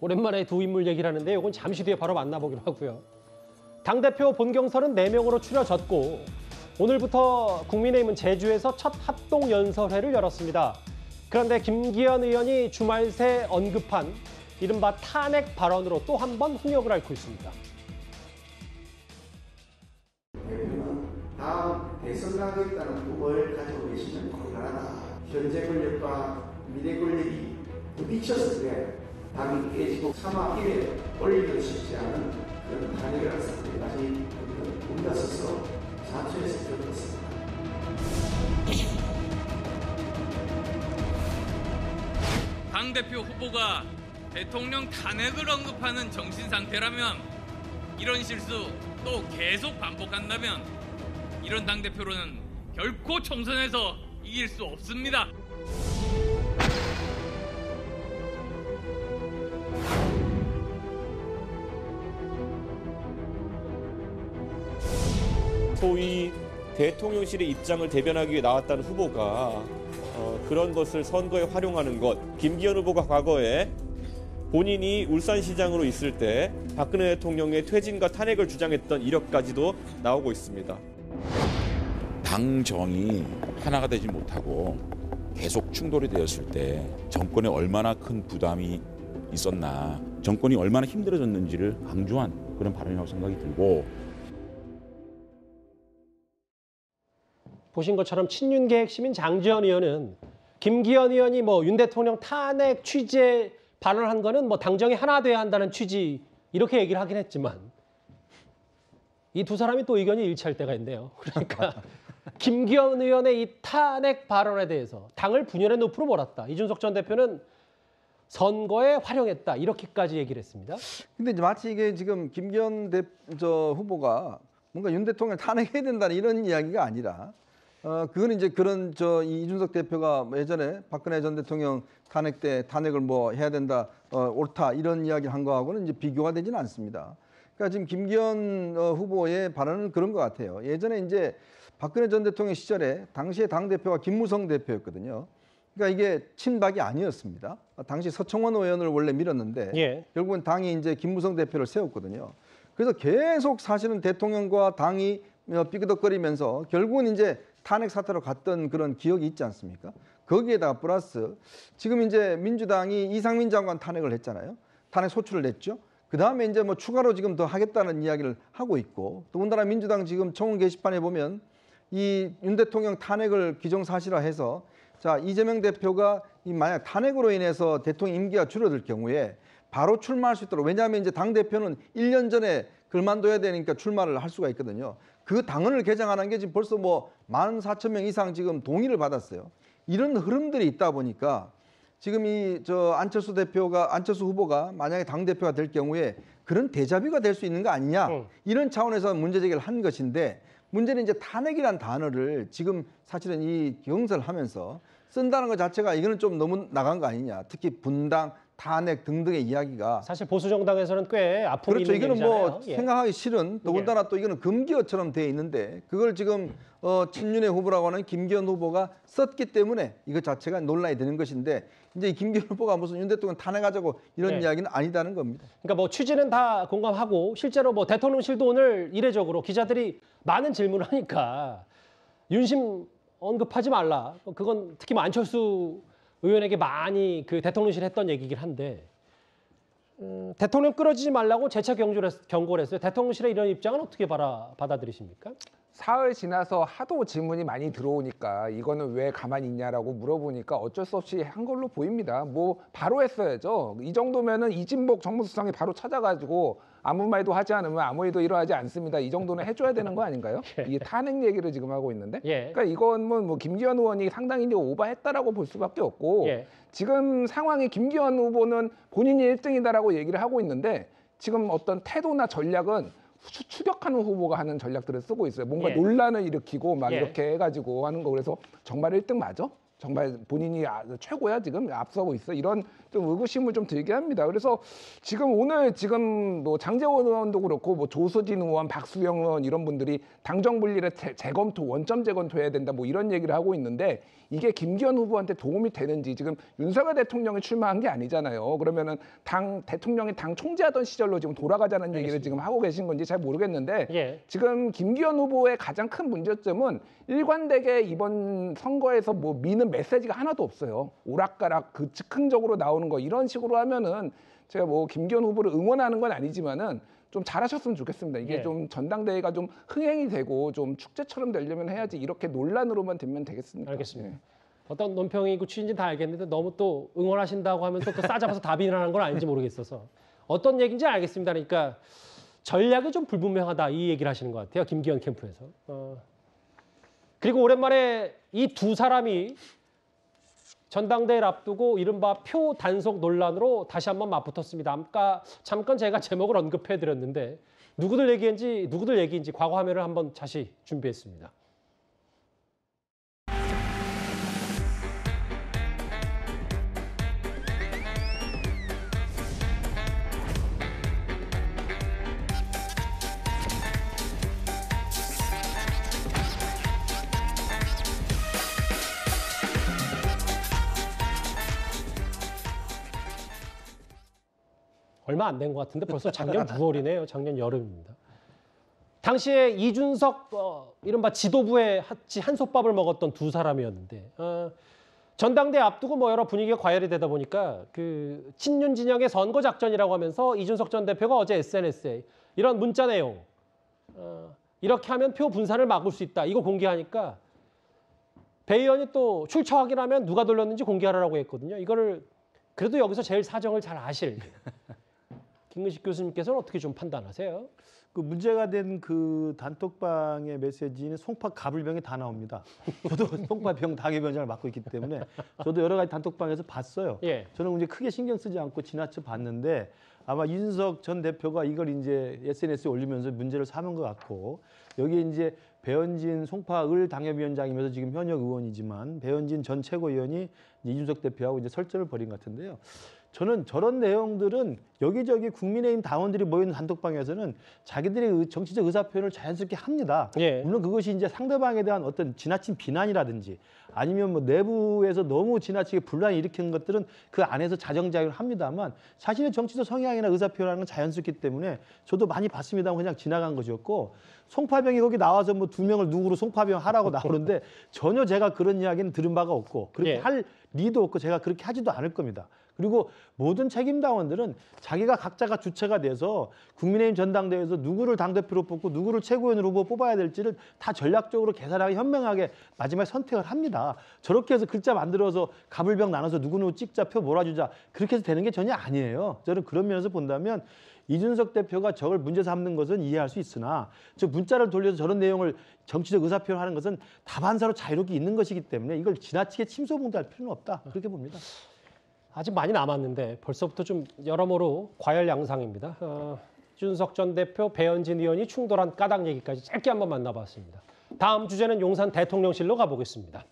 오랜만에 두 인물 얘기를 하는데 이건 잠시 뒤에 바로 만나보기로 하고요. 당대표 본경선은 4명으로 추려졌고 오늘부터 국민의힘은 제주에서 첫 합동연설회를 열었습니다. 그런데 김기현 의원이 주말 새 언급한 이른바 탄핵 발언으로 또 한 번 훈역을 앓고 있습니다. 대표는 다음 대선 나가겠다는 꿈을 가지고 계시면 곤란하다. 현재 권력과 미래 권력이 부딪혔을 때 당이 깨지고 사막길에 올리기 쉽지 않은 그런 탄핵이라는 사건까지 혼자서서 자초해서 겪었습니다. 당대표 후보가 대통령 탄핵을 언급하는 정신 상태라면 이런 실수 또 계속 반복한다면 이런 당대표로는 결코 총선에서 이길 수 없습니다. 소위 대통령실의 입장을 대변하기 위해 나왔다는 후보가 그런 것을 선거에 활용하는 것. 김기현 후보가 과거에 본인이 울산시장으로 있을 때 박근혜 대통령의 퇴진과 탄핵을 주장했던 이력까지도 나오고 있습니다. 당정이 하나가 되지 못하고 계속 충돌이 되었을 때 정권에 얼마나 큰 부담이 있었나, 정권이 얼마나 힘들어졌는지를 강조한 그런 발언이라고 생각이 들고, 보신 것처럼 친윤계 핵심인 장제원 의원은 김기현 의원이 윤 대통령 탄핵 취재 발언한 거는 당정이 하나 돼야 한다는 취지 이렇게 얘기를 하긴 했지만 이 두 사람이 또 의견이 일치할 때가 있네요. 그러니까 김기현 의원의 이 탄핵 발언에 대해서 당을 분열의 늪으로 몰았다. 이준석 전 대표는 선거에 활용했다. 이렇게까지 얘기를 했습니다. 근데 이제 마치 이게 지금 김기현 후보가 뭔가 윤 대통령 탄핵해야 된다는 이런 이야기가 아니라 그건 이제 그런 이준석 대표가 예전에 박근혜 전 대통령 탄핵 때 탄핵을 해야 된다, 옳다 이런 이야기를 한 거하고는 이제 비교가 되지는 않습니다. 그러니까 지금 김기현 후보의 발언은 그런 것 같아요. 예전에 이제 박근혜 전 대통령 시절에 당시에 당 대표가 김무성 대표였거든요. 그러니까 이게 친박이 아니었습니다. 당시 서청원 의원을 원래 밀었는데 예. 결국은 당이 이제 김무성 대표를 세웠거든요. 그래서 계속 사실은 대통령과 당이 삐그덕거리면서 결국은 이제 탄핵 사태로 갔던 그런 기억이 있지 않습니까? 거기에다가 플러스 지금 이제 민주당이 이상민 장관 탄핵을 했잖아요. 탄핵 소추를 냈죠. 그 다음에 이제 추가로 지금 더 하겠다는 이야기를 하고 있고, 더군다나 민주당 지금 청원 게시판에 보면 이 윤 대통령 탄핵을 기정사실화해서 자, 이재명 대표가 만약 탄핵으로 인해서 대통령 임기가 줄어들 경우에 바로 출마할 수 있도록, 왜냐하면 이제 당 대표는 1년 전에 그만둬야 되니까 출마를 할 수가 있거든요. 그 당헌을 개정하는 게 지금 벌써 14,000명 이상 지금 동의를 받았어요. 이런 흐름들이 있다 보니까 지금 안철수 후보가 만약에 당 대표가 될 경우에 그런 대자뷰가 될 수 있는 거 아니냐, 이런 차원에서 문제 제기를 한 것인데, 문제는 이제 탄핵이란 단어를 지금 사실은 이 경선을 하면서 쓴다는 것 자체가 이거는 좀 너무 나간 거 아니냐. 특히 분당, 탄핵 등등의 이야기가 사실 보수 정당에서는 꽤 아픔이 그렇죠. 있는 이거는 얘기잖아요. 예. 생각하기 싫은, 더군다나 또 이거는 금기어처럼 돼 있는데 그걸 지금 친윤의 후보라고 하는 김기현 후보가 썼기 때문에 이것 자체가 논란이 되는 것인데, 이제 이 김기현 후보가 무슨 윤 대통령 탄핵하자고 이런 네. 이야기는 아니다는 겁니다. 그러니까 취지는 다 공감하고 실제로 대통령실도 오늘 이례적으로 기자들이 많은 질문을 하니까 윤심 언급하지 말라. 그건 특히 안철수 의원에게 많이 대통령실이 했던 얘기긴 한데 대통령 끌어지지 말라고 재차 경고를 했어요. 대통령실의 이런 입장은 어떻게 받아들이십니까? 사흘 지나서 하도 질문이 많이 들어오니까 이거는 왜 가만히 있냐라고 물어보니까 어쩔 수 없이 한 걸로 보입니다. 바로 했어야죠. 이 정도면은 이진복 정무수석이 바로 찾아가지고 아무 말도 하지 않으면 아무 일도 일어나지 않습니다. 이 정도는 해줘야 되는 거 아닌가요? 이게 탄핵 얘기를 지금 하고 있는데. 예. 그러니까 이건 김기현 의원이 상당히 오버했다라고 볼 수밖에 없고, 예. 지금 상황이 김기현 후보는 본인이 1등이다라고 얘기를 하고 있는데 지금 어떤 태도나 전략은 추격하는 후보가 하는 전략들을 쓰고 있어요. 뭔가 예. 논란을 일으키고 예. 이렇게 해가지고 하는 거. 그래서 정말 1등 맞아? 정말 본인이 최고야 지금 앞서고 있어 이런 좀 의구심을 좀 들게 합니다. 그래서 지금 오늘 지금 뭐 장제원 의원도 그렇고 뭐 조수진 의원, 박수영 의원 이런 분들이 당정 분리를 재검토, 원점 재검토해야 된다 뭐 이런 얘기를 하고 있는데 이게 김기현 후보한테 도움이 되는지 지금 윤석열 대통령이 출마한 게 아니잖아요. 그러면은 대통령이 당 총재하던 시절로 지금 돌아가자는 얘기를 지금 하고 계신 건지 잘 모르겠는데 예. 지금 김기현 후보의 가장 큰 문제점은 일관되게 이번 선거에서 뭐 미는 메시지가 하나도 없어요. 오락가락 그 즉흥적으로 나오는 거 이런 식으로 하면은 제가 뭐 김기현 후보를 응원하는 건 아니지만은 좀 잘하셨으면 좋겠습니다. 이게 예. 좀 전당대회가 좀 흥행이 되고 좀 축제처럼 되려면 해야지 이렇게 논란으로만 되면 되겠습니까? 알겠습니다. 예. 어떤 논평이고 취지인지 다 알겠는데 너무 또 응원하신다고 하면서 또 싸잡아서 답인하는 건 아닌지 모르겠어서 어떤 얘기인지 알겠습니다. 그러니까 전략이 좀 불분명하다 이 얘기를 하시는 것 같아요. 김기현 캠프에서. 그리고 오랜만에 이 두 사람이 전당대회를 앞두고 이른바 표 단속 논란으로 다시 한번 맞붙었습니다. 아까 잠깐 제가 제목을 언급해드렸는데 누구들 얘기인지 과거 화면을 한번 다시 준비했습니다. 얼마 안 된 것 같은데 벌써 작년 9월이네요. 작년 여름입니다. 당시에 이준석 이른바 지도부에 같이 한솥밥을 먹었던 두 사람이었는데 전당대회 앞두고 뭐 여러 분위기가 과열이 되다 보니까 그 친윤 진영의 선거 작전이라고 하면서 이준석 전 대표가 어제 SNS에 이런 문자 내용 이렇게 하면 표 분산을 막을 수 있다. 이거 공개하니까 배 의원이 또 출처 확인하면 누가 돌렸는지 공개하라고 했거든요. 이거를 그래도 여기서 제일 사정을 잘 아실 김근식 교수님께서는 어떻게 좀 판단하세요? 그 문제가 된 그 단톡방의 메시지는 송파 가불병이 다 나옵니다. 저도 송파병 당협위원장을 맡고 있기 때문에 저도 여러 가지 단톡방에서 봤어요. 예. 저는 이제 크게 신경 쓰지 않고 지나쳐 봤는데 아마 이준석 전 대표가 이걸 이제 SNS에 올리면서 문제를 삼은 것 같고 여기에 이제 배현진 송파을 당협위원장이면서 지금 현역 의원이지만 배현진 전 최고위원이 이준석 대표하고 이제 설전을 벌인 것 같은데요. 저는 저런 내용들은 여기저기 국민의힘 당원들이 모이는 단톡방에서는 자기들의 정치적 의사표현을 자연스럽게 합니다. 예. 물론 그것이 이제 상대방에 대한 어떤 지나친 비난이라든지 아니면 뭐 내부에서 너무 지나치게 분란을 일으키는 것들은 그 안에서 자정작용을 합니다만 자신의 정치적 성향이나 의사표현하는 건 자연스럽기 때문에 저도 많이 봤습니다만 그냥 지나간 것이었고 송파병이 거기 나와서 뭐 두 명을 누구로 송파병 하라고 나오는데 전혀 제가 그런 이야기는 들은 바가 없고 그렇게 예. 할 리도 없고 제가 그렇게 하지도 않을 겁니다. 그리고 모든 책임당원들은 자기가 각자가 주체가 돼서 국민의힘 전당대회에서 누구를 당대표로 뽑고 누구를 최고위원으로 후보 뽑아야 될지를 다 전략적으로 계산하게 현명하게 마지막에 선택을 합니다. 저렇게 해서 글자 만들어서 가불병 나눠서 누구누구 찍자 표 몰아주자 그렇게 해서 되는 게 전혀 아니에요. 저는 그런 면에서 본다면 이준석 대표가 저걸 문제 삼는 것은 이해할 수 있으나 저 문자를 돌려서 저런 내용을 정치적 의사표현하는 것은 다반사로 자유롭게 있는 것이기 때문에 이걸 지나치게 침소봉대할 필요는 없다. 그렇게 봅니다. 아직 많이 남았는데 벌써부터 좀 여러모로 과열 양상입니다. 이준석 전 대표, 배현진 의원이 충돌한 까닭 얘기까지 짧게 한번 만나봤습니다. 다음 주제는 용산 대통령실로 가보겠습니다.